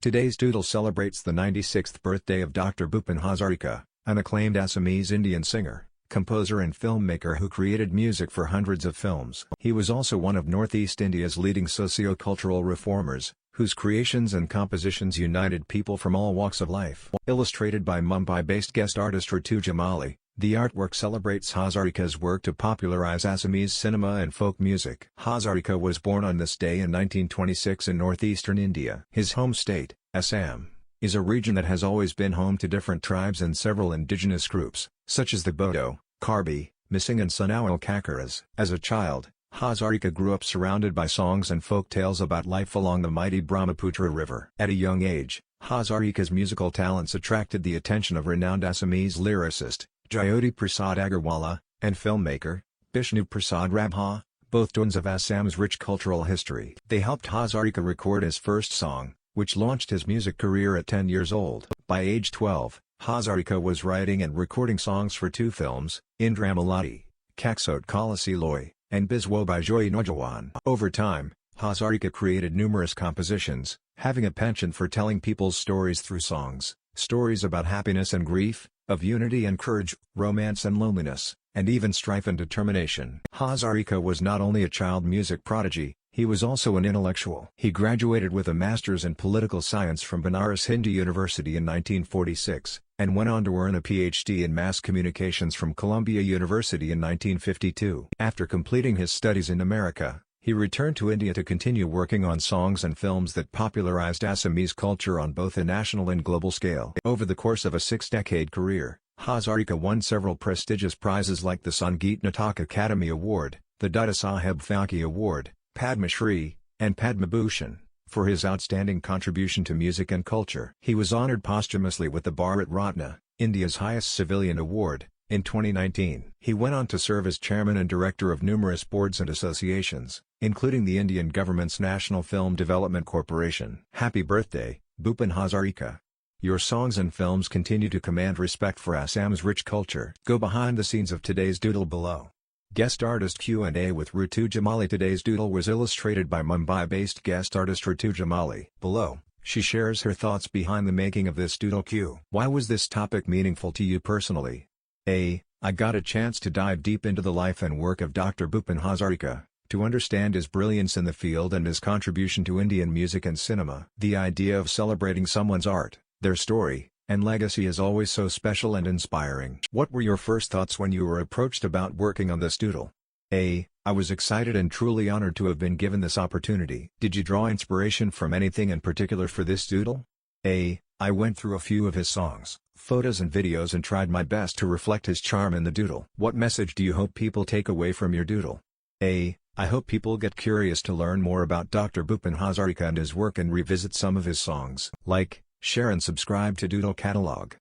Today's Doodle celebrates the 96th birthday of Dr. Bhupen Hazarika, an acclaimed Assamese Indian singer, composer and filmmaker who created music for hundreds of films. He was also one of Northeast India's leading socio-cultural reformers, whose creations and compositions united people from all walks of life. Illustrated by Mumbai-based guest artist Ritu Jamali, the artwork celebrates Hazarika's work to popularize Assamese cinema and folk music. Hazarika was born on this day in 1926 in northeastern India. His home state, Assam, is a region that has always been home to different tribes and several indigenous groups, such as the Bodo, Karbi, Mising and Sunawal Kakaras. As a child, Hazarika grew up surrounded by songs and folk tales about life along the mighty Brahmaputra River. At a young age, Hazarika's musical talents attracted the attention of renowned Assamese lyricist, Jyoti Prasad Agarwala, and filmmaker, Bishnu Prasad Rabha, both twins of Assam's rich cultural history. They helped Hazarika record his first song, which launched his music career at 10 years old. By age 12, Hazarika was writing and recording songs for two films, Indra Malati, Kaksot Kalasi Loy, and Biswo by Joy Nojawan. Over time, Hazarika created numerous compositions, having a penchant for telling people's stories through songs, stories about happiness and grief, of unity and courage, romance and loneliness, and even strife and determination. Hazarika was not only a child music prodigy, he was also an intellectual. He graduated with a master's in political science from Banaras Hindu University in 1946, and went on to earn a PhD in mass communications from Columbia University in 1952. After completing his studies in America, he returned to India to continue working on songs and films that popularized Assamese culture on both a national and global scale. Over the course of a six-decade career, Hazarika won several prestigious prizes like the Sangeet Natak Academy Award, the Dada Saheb Phalke Award, Padma Shri, and Padma Bhushan, for his outstanding contribution to music and culture. He was honored posthumously with the Bharat Ratna, India's highest civilian award, in 2019. He went on to serve as chairman and director of numerous boards and associations, including the Indian government's National Film Development Corporation. Happy birthday, Bhupen Hazarika. Your songs and films continue to command respect for Assam's rich culture. Go behind the scenes of today's Doodle below. Guest artist Q&A with Ritu Jamali. Today's Doodle was illustrated by Mumbai-based guest artist Ritu Jamali. Below, she shares her thoughts behind the making of this Doodle Q. Why was this topic meaningful to you personally? I got a chance to dive deep into the life and work of Dr. Bhupen Hazarika, to understand his brilliance in the field and his contribution to Indian music and cinema. The idea of celebrating someone's art, their story, and legacy is always so special and inspiring. What were your first thoughts when you were approached about working on this Doodle? I was excited and truly honored to have been given this opportunity. Did you draw inspiration from anything in particular for this Doodle? I went through a few of his songs, photos and videos and tried my best to reflect his charm in the Doodle. What message do you hope people take away from your Doodle? I hope people get curious to learn more about Dr. Bhupen Hazarika and his work and revisit some of his songs. Like, share and subscribe to Doodle Catalog.